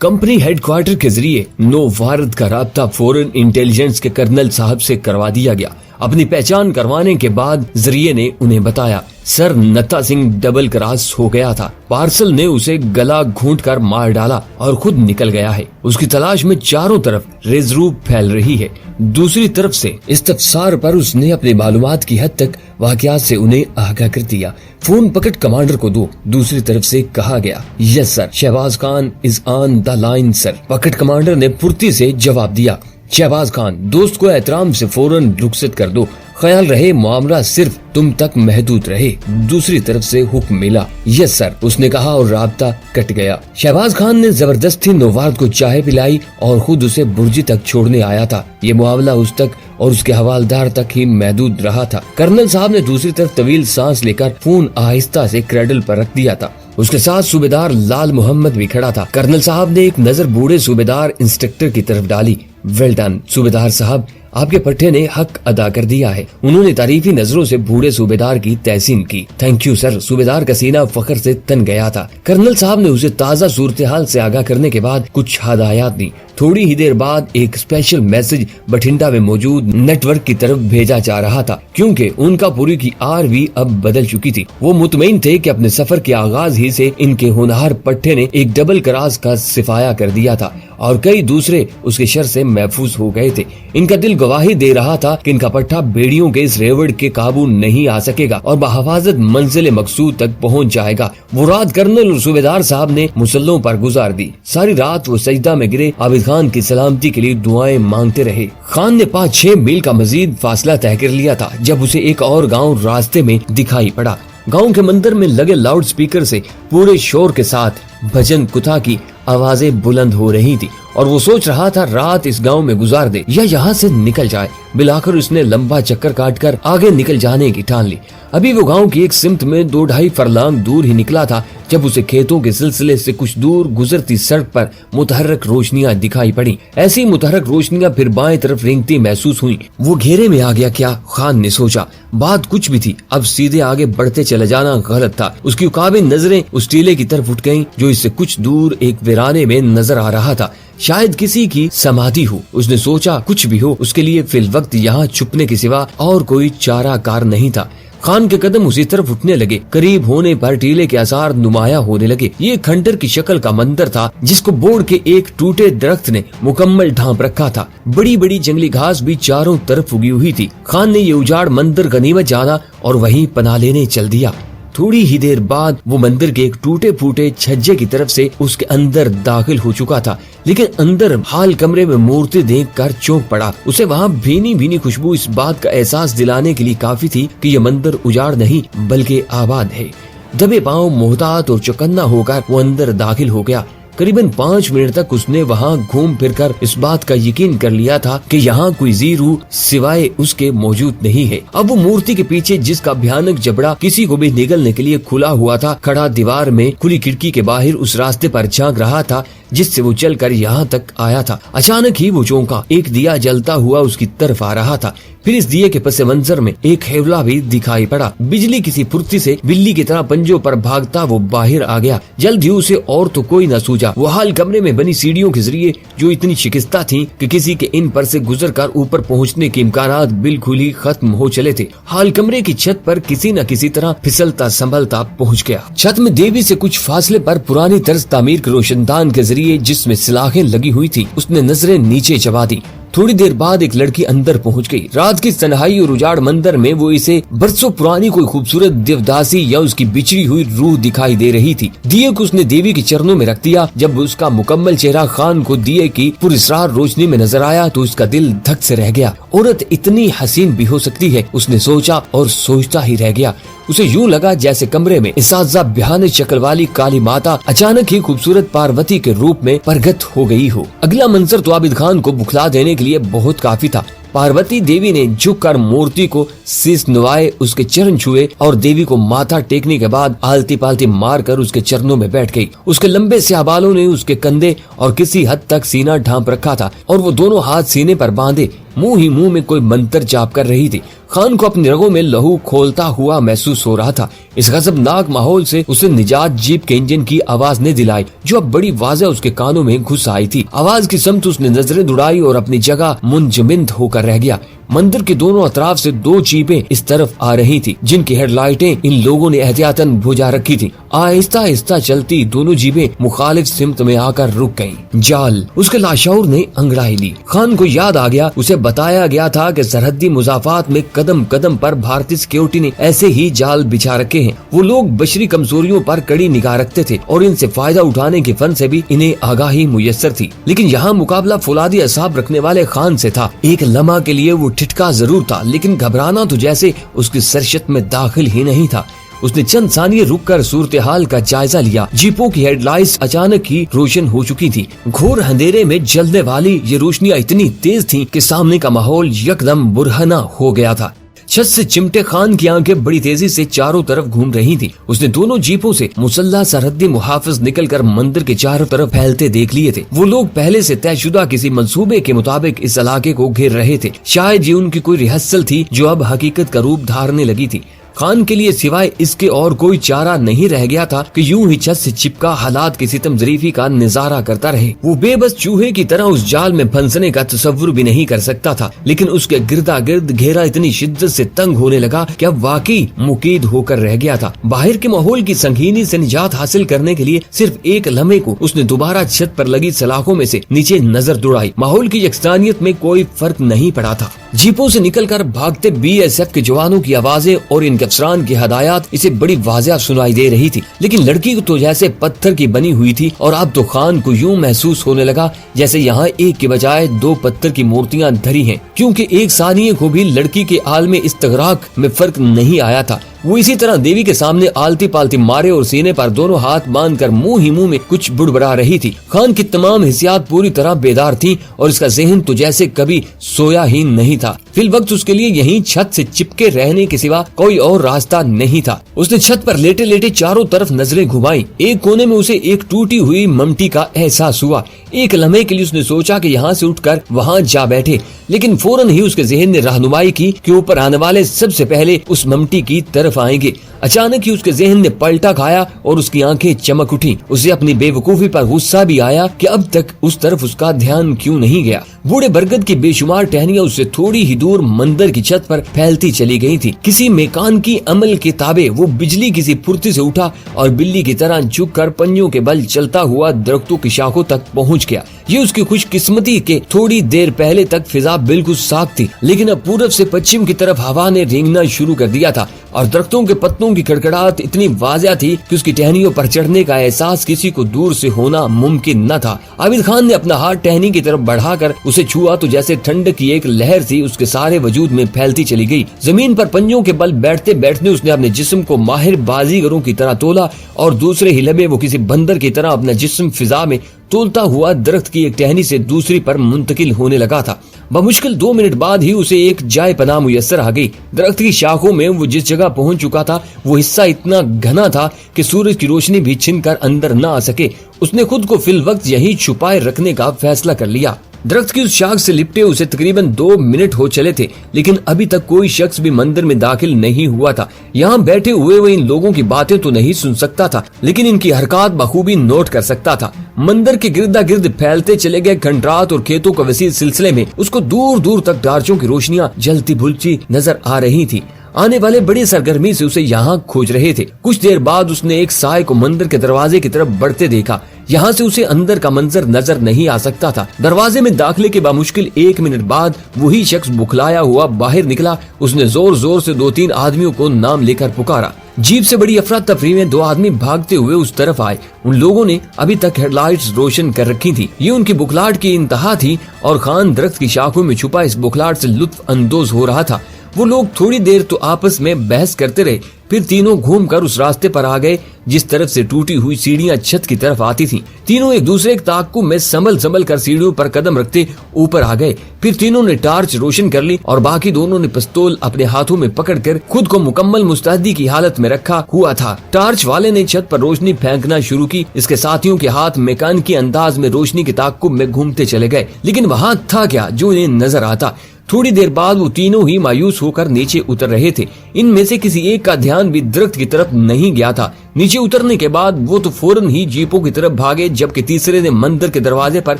Company headquarter के जरिए no Bharat का राब्ता फॉरेन इंटेलिजेंस के कर्नल साहब से करवा दिया गया। अपनी पहचान करवाने के बाद जरिए ने उन्हें बताया, सर नत्था सिंह डबल क्रॉस हो गया था। पार्सल ने उसे गला घूंट कर मार डाला और खुद निकल गया है। उसकी तलाश में चारों तरफ रेजरूप फैल रही है। दूसरी तरफ से इस्तफसार पर उसने अपनी मालूमात की हद तक वाकयात से उन्हें आगाह कर दिया। फोन पकड़ कमांडर को दो। दूसरी तरफ से कहा गया, yes sir, Shahbaz Khan is on the line sir. पकड़ कमांडर ने फुर्ती से जवाब दिया, शहबाज खान, दोस्त को एहतराम से फौरन रुखसत कर दो। ख्याल रहे मामला सिर्फ तुम तक महदूद रहे। दूसरी तरफ से हुक्म मिला, यस सर, उसने कहा और राब्ता कट गया। शहबाज खान ने जबरदस्ती नौवार्द को चाय पिलाई और खुद उसे बुर्जी तक छोड़ने आया था। ये मामला उस तक और उसके हवालदार तक ही महदूद रहा था। कर्नल साहब ने दूसरी तरफ तवील सांस लेकर फोन आहिस्ता से क्रेडल पर रख दिया था। उसके साथ सूबेदार लाल मोहम्मद भी खड़ा था। कर्नल साहब ने एक नजर बूढ़े सूबेदार इंस्पेक्टर की तरफ डाली। वेल डन सूबेदार साहब, आपके पट्टे ने हक अदा कर दिया है। उन्होंने तारीफी नजरों से बूढ़े सूबेदार की तहसीन की। Thank you sir. सूबेदार का सीना फख्र से तन गया था। कर्नल साहब ने उसे ताज़ा सूरत हाल से आगाह करने के बाद कुछ हदायत दी। थोड़ी ही देर बाद एक स्पेशल मैसेज बठिंडा में मौजूद नेटवर्क की तरफ भेजा जा रहा था, क्योंकि उनका पूरी की आरवी अब बदल चुकी थी। वो मुतमईन थे कि अपने सफर के आगाज ही से इनके होनहार पट्टे ने एक डबल क्रॉस का सिफाया कर दिया था और कई दूसरे उसके शर से महफूज हो गए थे। इनका दिल गवाही दे रहा था कि इनका पट्टा बेड़ियों के इस रेवड़ के काबू नहीं आ सकेगा और बहफाजत मंजिल मकसूद तक पहुंच जाएगा। वो रात कर्नल और सूबेदार साहब ने मुसल्लों पर गुजार दी। सारी रात वो सजदा में गिरे आबिद खान की सलामती के लिए दुआएं मांगते रहे। खान ने 5-6 मील का मजीद फासला तय कर लिया था जब उसे एक और गाँव रास्ते में दिखाई पड़ा। गांव के मंदिर में लगे लाउड स्पीकर से पूरे शोर के साथ भजन कुथा की आवाजें बुलंद हो रही थी और वो सोच रहा था रात इस गांव में गुजार दे या यहाँ से निकल जाए। बिलाकर उसने लंबा चक्कर काटकर आगे निकल जाने की ठान ली। अभी वो गांव की एक सिमत में 2-2.5 फरलांग दूर ही निकला था जब उसे खेतों के सिलसिले से कुछ दूर गुजरती सड़क पर मुतहर्रक रोशनियां दिखाई पड़ी। ऐसी मुतहर्रक रोशनियां फिर बाएं तरफ रेंगती महसूस हुई। वो घेरे में आ गया क्या? खान ने सोचा। बात कुछ भी थी, अब सीधे आगे बढ़ते चले जाना गलत था। उसकी उकाबे नजरें उस टीले की तरफ उठ गईं जो इससे कुछ दूर एक वीराने में नजर आ रहा था। शायद किसी की समाधि हो। उसने सोचा कुछ भी हो, उसके लिए फिल वक्त यहाँ छुपने के सिवा और कोई चारा कार नहीं था। खान के कदम उसी तरफ उठने लगे। करीब होने पर टीले के आसार नुमाया होने लगे। ये खंडर की शक्ल का मंदिर था जिसको बोर्ड के एक टूटे दरख्त ने मुकम्मल ढांप रखा था। बड़ी बड़ी जंगली घास भी चारों तरफ उगी हुई थी। खान ने ये उजाड़ मंदिर गनीमत जाना और वहीं पनाह लेने चल दिया। थोड़ी ही देर बाद वो मंदिर के एक टूटे फूटे छज्जे की तरफ से उसके अंदर दाखिल हो चुका था, लेकिन अंदर हाल कमरे में मूर्ति देखकर चौंक पड़ा। उसे वहाँ भीनी भीनी खुशबू इस बात का एहसास दिलाने के लिए काफी थी कि ये मंदिर उजाड़ नहीं बल्कि आबाद है। दबे पांव मोहतात और चौकन्ना होकर वो अंदर दाखिल हो गया। करीबन 5 मिनट तक उसने वहाँ घूम फिरकर इस बात का यकीन कर लिया था कि यहाँ कोई जीरू सिवाय उसके मौजूद नहीं है। अब वो मूर्ति के पीछे जिसका भयानक जबड़ा किसी को भी निगलने के लिए खुला हुआ था, खड़ा दीवार में खुली खिड़की के बाहर उस रास्ते पर झांक रहा था जिससे वो चलकर यहाँ तक आया था। अचानक ही वो चौंका। एक दिया जलता हुआ उसकी तरफ आ रहा था। फिर इस दिए के पस मंजर में एक हेवला भी दिखाई पड़ा। बिजली किसी फुर्ती से बिल्ली की तरह पंजों पर भागता वो बाहर आ गया। जल्द ही उसे और तो कोई न सूझा। वो हाल कमरे में बनी सीढ़ियों के जरिए जो इतनी शिकस्ता थी कि किसी के इन पर से गुजर कर ऊपर पहुँचने के इम्कानात बिल्कुल ही खत्म हो चले थे। हाल कमरे की छत पर किसी न किसी तरह फिसलता संभलता पहुँच गया। छत में देवी से कुछ फासले पर पुरानी तर्ज तामीर के रोशनदान के जरिए जिसमें सिलाखें लगी हुई थी, उसने नजरें नीचे चबा दी। थोड़ी देर बाद एक लड़की अंदर पहुंच गई। रात की तन्हाई और उजाड़ मंदिर में वो इसे बरसों पुरानी कोई खूबसूरत देवदासी या उसकी बिछड़ी हुई रूह दिखाई दे रही थी। दिए को उसने देवी के चरणों में रख दिया। जब उसका मुकम्मल चेहरा खान को दिए की पुरस्रार रोशनी में नजर आया तो उसका दिल धक से रह गया। औरत इतनी हसीन भी हो सकती है, उसने सोचा और सोचता ही रह गया। उसे यूं लगा जैसे कमरे में इसाजा भयानक शक्ल वाली काली माता अचानक ही खूबसूरत पार्वती के रूप में प्रगट हो गई हो। अगला मंजर तो आबिद खान को बुखला देने के लिए बहुत काफी था। पार्वती देवी ने झुककर मूर्ति को शीश नवाए, उसके चरण छुए और देवी को माथा टेकने के बाद आलती पालती मारकर उसके चरणों में बैठ गई। उसके लंबे स्याह बालों ने उसके कंधे और किसी हद तक सीना ढांप रखा था और वो दोनों हाथ सीने पर बांधे मुंह ही मुंह में कोई मंत्र जाप कर रही थी। खान को अपनी रगों में लहू खोलता हुआ महसूस हो रहा था। इस गजबनाक माहौल से उसे निजात जीप के इंजन की आवाज ने दिलाई, जो अब बड़ी वाज़ेह उसके कानों में घुस आई थी। आवाज की समत उसने नजरें दौड़ाई और अपनी जगह मुंजमिद होकर रह गया। मंदिर के दोनों अतराफ से 2 जीपें इस तरफ आ रही थी, जिनकी हेडलाइटें इन लोगों ने एहतियातन बुझा रखी थी। आहिस्ता आहिस्ता चलती दोनों जीपें मुखालिफ सिमत में आकर रुक गईं। जाल, उसके लाशौर ने अंगड़ाई ली। खान को याद आ गया, उसे बताया गया था कि सरहदी मुजाफात में कदम कदम पर भारतीय सिक्योरिटी ने ऐसे ही जाल बिछा रखे हैं। वो लोग बशरी कमजोरियों पर कड़ी निगाह रखते थे और इनसे फायदा उठाने के फन से भी इन्हें आगाही मुयस्सर थी। लेकिन यहाँ मुकाबला फौलादी असाब रखने वाले खान से था। एक लम्हा के लिए वो ठिठका जरूर था, लेकिन घबराना तो जैसे उसकी सरशत में दाखिल ही नहीं था। उसने चंद सानिये रुककर सूरत हाल का जायजा लिया। जीपों की हेडलाइट्स अचानक ही रोशन हो चुकी थी। घोर अंधेरे में जलने वाली ये रोशनियां इतनी तेज थीं कि सामने का माहौल यकदम बुरहना हो गया था। छत से चिमटे खान की आंखें बड़ी तेजी से चारों तरफ घूम रही थी। उसने दोनों जीपों से मुसल्ला सरहदी मुहाफिज निकलकर मंदिर के चारों तरफ फैलते देख लिए थे। वो लोग पहले से तयशुदा किसी मंसूबे के मुताबिक इस इलाके को घेर रहे थे। शायद ये उनकी कोई रिहर्सल थी जो अब हकीकत का रूप धारने लगी थी। खान के लिए सिवाय इसके और कोई चारा नहीं रह गया था कि यूं ही छत से चिपका हालात की सितम ज़रीफी का नजारा करता रहे। वो बेबस चूहे की तरह उस जाल में फंसने का तसव्वुर भी नहीं कर सकता था, लेकिन उसके गिरदा गिर्द घेरा इतनी शिद्दत से तंग होने लगा कि अब वाकई मुकीद होकर रह गया था। बाहर के माहौल की संगीनी से निजात हासिल करने के लिए सिर्फ एक लम्हे को उसने दोबारा छत पर लगी सलाखों में से नीचे नजर दौड़ाई। माहौल की यकसानियत में कोई फर्क नहीं पड़ा था। जीपों से निकलकर भागते BSF के जवानों की आवाजें और इनके अफसरान की हदायत इसे बड़ी वाज़ेह सुनाई दे रही थी, लेकिन लड़की तो जैसे पत्थर की बनी हुई थी। और अब तो खान को यूं महसूस होने लगा जैसे यहाँ एक के बजाय 2 पत्थर की मूर्तियां धरी हैं, क्योंकि एक सानिये को भी लड़की के आलमे इस्तगराक में फर्क नहीं आया था। वो इसी तरह देवी के सामने आलती पालती मारे और सीने पर दोनों हाथ बांधकर मुंह ही मुंह में कुछ बुड़बड़ा रही थी। खान की तमाम हिस्सियात पूरी तरह बेदार थी और इसका ज़हन तो जैसे कभी सोया ही नहीं था। फिल वक्त उसके लिए यहीं छत से चिपके रहने के सिवा कोई और रास्ता नहीं था। उसने छत पर लेटे लेटे चारों तरफ नजरें घुमाई। एक कोने में उसे एक टूटी हुई ममटी का एहसास हुआ। एक लम्हे के लिए उसने सोचा कि यहाँ से उठकर वहाँ जा बैठे, लेकिन फौरन ही उसके ज़हन ने रहनुमाई की कि ऊपर आने वाले सबसे पहले उस ममटी की तरफ आएंगे। अचानक ही उसके ज़हन ने पलटा खाया और उसकी आंखें चमक उठी। उसे अपनी बेवकूफी पर गुस्सा भी आया कि अब तक उस तरफ उसका ध्यान क्यों नहीं गया। बूढ़े बरगद की बेशुमार टहनियां उससे थोड़ी ही दूर मंदिर की छत पर फैलती चली गई थी। किसी मेकान की अमल के ताबे वो बिजली किसी फुर्ती से उठा और बिल्ली की तरह झुक कर पंजों के बल चलता हुआ दरख्तों की शाखों तक पहुँच गया। ये उसकी खुशकिस्मती के थोड़ी देर पहले तक फिजा बिल्कुल साफ थी, लेकिन अब पूरब से पश्चिम की तरफ हवा ने रेंगना शुरू कर दिया था और दरख्तों के पत्तों की कड़कड़ाहट इतनी वाज़ेह थी कि उसकी टहनियों पर चढ़ने का एहसास किसी को दूर से होना मुमकिन न था। आबिद खान ने अपना हाथ टहनी की तरफ बढ़ाकर उसे छुआ तो जैसे ठंड की एक लहर थी उसके सारे वजूद में फैलती चली गई। जमीन पर पंजों के बल बैठते बैठते उसने अपने जिस्म को माहिर बाजीगरों की तरह तोला और दूसरे ही लबे वो किसी बंदर की तरह अपना जिस्म फिजा में तोलता हुआ दरख्त की एक टहनी से दूसरी पर मुंतकिल होने लगा था। बमुश्किल 2 मिनट बाद ही उसे एक जाय पनाह मुयस्सर आ गई। दरख्त की शाखों में वो जिस जगह पहुंच चुका था वो हिस्सा इतना घना था कि सूरज की रोशनी भी छिनकर अंदर न आ सके। उसने खुद को फिल वक्त यही छुपाए रखने का फैसला कर लिया। दरख्त की उस शाख से लिपटे उसे तकरीबन 2 मिनट हो चले थे, लेकिन अभी तक कोई शख्स भी मंदिर में दाखिल नहीं हुआ था। यहाँ बैठे हुए वो इन लोगों की बातें तो नहीं सुन सकता था, लेकिन इनकी हरकत बखूबी नोट कर सकता था। मंदिर के गिरदा गिर्द फैलते चले गए खंडरात और खेतों के वसील सिलसिले में उसको दूर दूर तक टार्चों की रोशनियां जलती भुलती नजर आ रही थी। आने वाले बड़ी सरगर्मी से उसे यहाँ खोज रहे थे। कुछ देर बाद उसने एक साय को मंदिर के दरवाजे की तरफ बढ़ते देखा। यहाँ से उसे अंदर का मंजर नजर नहीं आ सकता था। दरवाजे में दाखिले के बामुश्किल 1 मिनट बाद वही शख्स बुखलाया हुआ बाहर निकला। उसने जोर जोर से 2-3 आदमियों को नाम लेकर पुकारा। जीप से बड़ी अफरा तफरी में 2 आदमी भागते हुए उस तरफ आए। उन लोगों ने अभी तक हेडलाइट्स रोशन कर रखी थी। ये उनकी बुखलाहट की इंतहा थी और खान दरख्त की शाखों में छुपा इस बुखलाहट से लुत्फ अंदोज हो रहा था। वो लोग थोड़ी देर तो आपस में बहस करते रहे, फिर तीनों घूमकर उस रास्ते पर आ गए जिस तरफ से टूटी हुई सीढ़ियां छत की तरफ आती थीं। तीनों एक दूसरे के ताक़ुब में संभल कर सीढ़ियों पर कदम रखते ऊपर आ गए। फिर तीनों ने टार्च रोशन कर ली और बाकी दोनों ने पिस्तौल अपने हाथों में पकड़कर खुद को मुकम्मल मुस्तैदी की हालत में रखा हुआ था। टार्च वाले ने छत पर रोशनी फेंकना शुरू की। इसके साथियों के हाथ मैकेनिकी अंदाज में रोशनी के ताक़ुब में घूमते चले गए, लेकिन वहाँ था क्या जो इन्हें नजर आता। थोड़ी देर बाद वो तीनों ही मायूस होकर नीचे उतर रहे थे। इनमें से किसी एक का ध्यान भी दरख्त की तरफ नहीं गया था। नीचे उतरने के बाद वो तो फौरन ही जीपों की तरफ भागे, जबकि तीसरे ने मंदिर के दरवाजे पर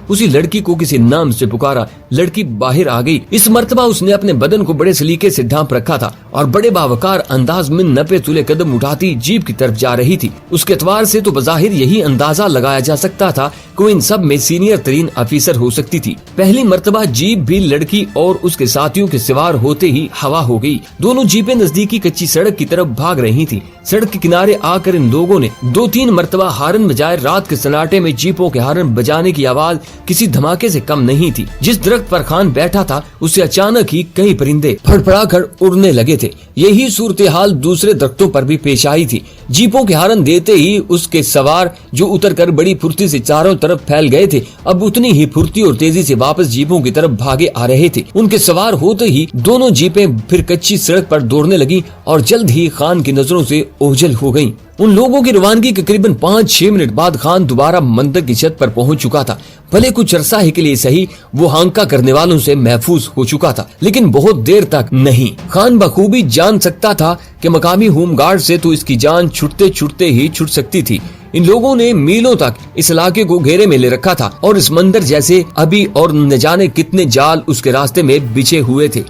उसी लड़की को किसी नाम से पुकारा। लड़की बाहर आ गई। इस मर्तबा उसने अपने बदन को बड़े सलीके से ढांप रखा था और बड़े बावकार अंदाज में नपे तुले कदम उठाती जीप की तरफ जा रही थी। उसके एतबार से तो बज़ाहिर यही अंदाजा लगाया जा सकता था कि वो इन सब में सीनियर तरीन ऑफिसर हो सकती थी। पहली मर्तबा जीप भी लड़की और उसके साथियों के सवार होते ही हवा हो गई। दोनों जीपें नजदीकी कच्ची सड़क की तरफ भाग रही थी। सड़क के किनारे आकर इन लोगों ने 2-3 मर्तबा हारन बजाए। रात के सन्नाटे में जीपों के हारन बजाने की आवाज किसी धमाके से कम नहीं थी। जिस दरख्त पर खान बैठा था उससे अचानक ही कई परिंदे फड़फड़ाकर उड़ने लगे थे। यही सूरत हाल दूसरे दरख्तों पर भी पेश आई थी। जीपों के हारन देते ही उसके सवार जो उतरकर बड़ी फुर्ती से चारों तरफ फैल गए थे, अब उतनी ही फुर्ती और तेजी से वापस जीपों की तरफ भागे आ रहे थे। उनके सवार होते ही दोनों जीपें फिर कच्ची सड़क पर दौड़ने लगी और जल्द ही खान की नजरों से ओझल हो गईं। उन लोगों की रवानगी के करीबन 5-6 मिनट बाद खान दोबारा मंदिर की छत पर पहुंच चुका था। भले कुछ अरसा ही के लिए सही वो हांका करने वालों से महफूज हो चुका था, लेकिन बहुत देर तक नहीं। खान बखूबी जान सकता था कि मकामी होमगार्ड से तो इसकी जान छुटते छुटते ही छुट सकती थी। इन लोगों ने मीलों तक इस इलाके को घेरे में ले रखा था और इस मंदिर जैसे अभी और न जाने कितने जाल उसके रास्ते में बिछे हुए थे।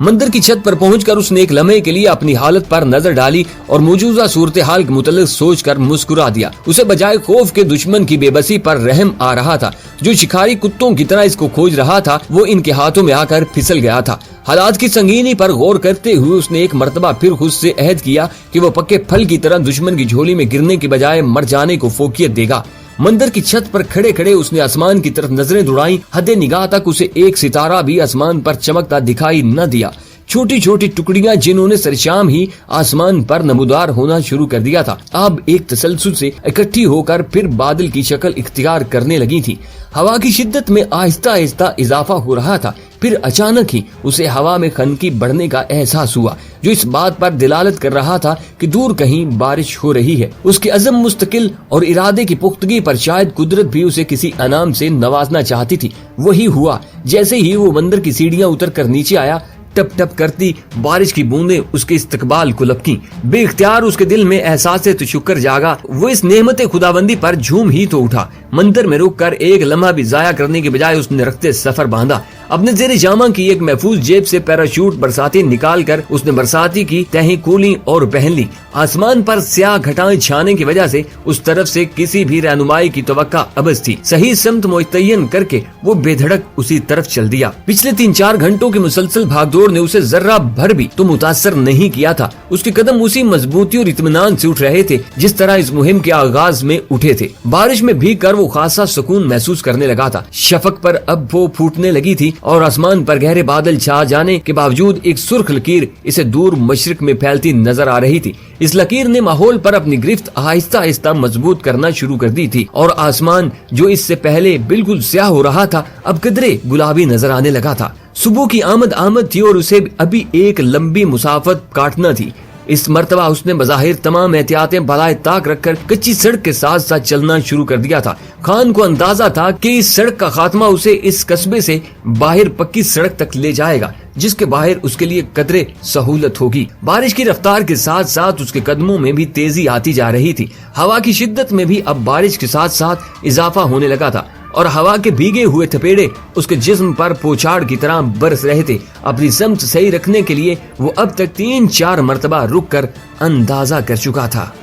मंदिर की छत पर पहुंचकर उसने एक लम्हे के लिए अपनी हालत पर नजर डाली और मौजूदा सूरत हाल के मुतल्लिक सोचकर मुस्कुरा दिया। उसे बजाय खौफ के दुश्मन की बेबसी पर रहम आ रहा था। जो शिकारी कुत्तों की तरह इसको खोज रहा था वो इनके हाथों में आकर फिसल गया था। हालात की संगीनी पर गौर करते हुए उसने एक मर्तबा फिर खुद से अहद किया कि वो पक्के फल की तरह दुश्मन की झोली में गिरने की बजाय मर जाने को फोकियत देगा। मंदिर की छत पर खड़े खड़े उसने आसमान की तरफ नजरें दौड़ाई। हद निगाह तक उसे एक सितारा भी आसमान पर चमकता दिखाई न दिया। छोटी छोटी टुकड़ियां जिन्होंने सरशाम ही आसमान पर नमूदार होना शुरू कर दिया था, अब एक तसलसल से इकट्ठी होकर फिर बादल की शक्ल इख्तियार करने लगी थी। हवा की शिद्दत में आहिस्ता आहिस्ता इजाफा हो रहा था। फिर अचानक ही उसे हवा में खनकी बढ़ने का एहसास हुआ, जो इस बात पर दिलालत कर रहा था कि दूर कहीं बारिश हो रही है। उसके अज़म मुस्तकिल और इरादे की पुख्तगी पर शायद कुदरत भी उसे किसी अनाम से नवाजना चाहती थी। वही हुआ। जैसे ही वो मंदिर की सीढ़ियां उतर कर नीचे आया, टप टप करती बारिश की बूंदें उसके इस्तकबाल को लपकी। बेइख्तियार उसके दिल में एहसास तशक्कुर जागा। वो इस नेमत खुदाबंदी पर झूम ही तो उठा। मंदिर में रुक कर एक लम्हा भी जाया करने के बजाय उसने रखते सफर बांधा। अपने जेर जामा की एक महफूज जेब से पैराशूट बरसाती निकाल कर उसने बरसाती की तहें खोली और पहन ली। आसमान पर स्याह घटाएं छाने की वजह से उस तरफ से किसी भी रहनुमाई की तवक्का अबस थी। सही समत मुतय्यन करके वो बेधड़क उसी तरफ चल दिया। पिछले 3-4 घंटों की मुसलसल भागदौड़ ने उसे जर्रा भर भी तो मुतासर नहीं किया था। उसके कदम उसी मजबूती और इत्मीनान से उठ रहे थे जिस तरह इस मुहिम के आगाज में उठे थे। बारिश में भीग कर वो खासा सुकून महसूस करने लगा था। शफक पर अब वो फूटने लगी थी और आसमान पर गहरे बादल छा जाने के बावजूद एक सुर्ख लकीर इसे दूर मशरिक में फैलती नजर आ रही थी। इस लकीर ने माहौल पर अपनी गिरफ्त आहिस्ता आहिस्ता मजबूत करना शुरू कर दी थी और आसमान जो इससे पहले बिल्कुल स्याह हो रहा था अब कदरे गुलाबी नजर आने लगा था। सुबह की आमद थी और उसे अभी एक लंबी मुसाफत काटना थी। इस मर्तबा उसने बज़ाहिर तमाम एहतियातें बलाए ताक रखकर कच्ची सड़क के साथ साथ चलना शुरू कर दिया था। खान को अंदाजा था कि इस सड़क का खात्मा उसे इस कस्बे से बाहर पक्की सड़क तक ले जाएगा, जिसके बाहर उसके लिए कदरे सहूलत होगी। बारिश की रफ्तार के साथ साथ उसके कदमों में भी तेजी आती जा रही थी। हवा की शिद्दत में भी अब बारिश के साथ साथ इजाफा होने लगा था और हवा के भीगे हुए थपेड़े उसके जिस्म पर पोछाड़ की तरह बरस रहे थे। अपनी समत सही रखने के लिए वो अब तक 3-4 मर्तबा रुक कर अंदाजा कर चुका था।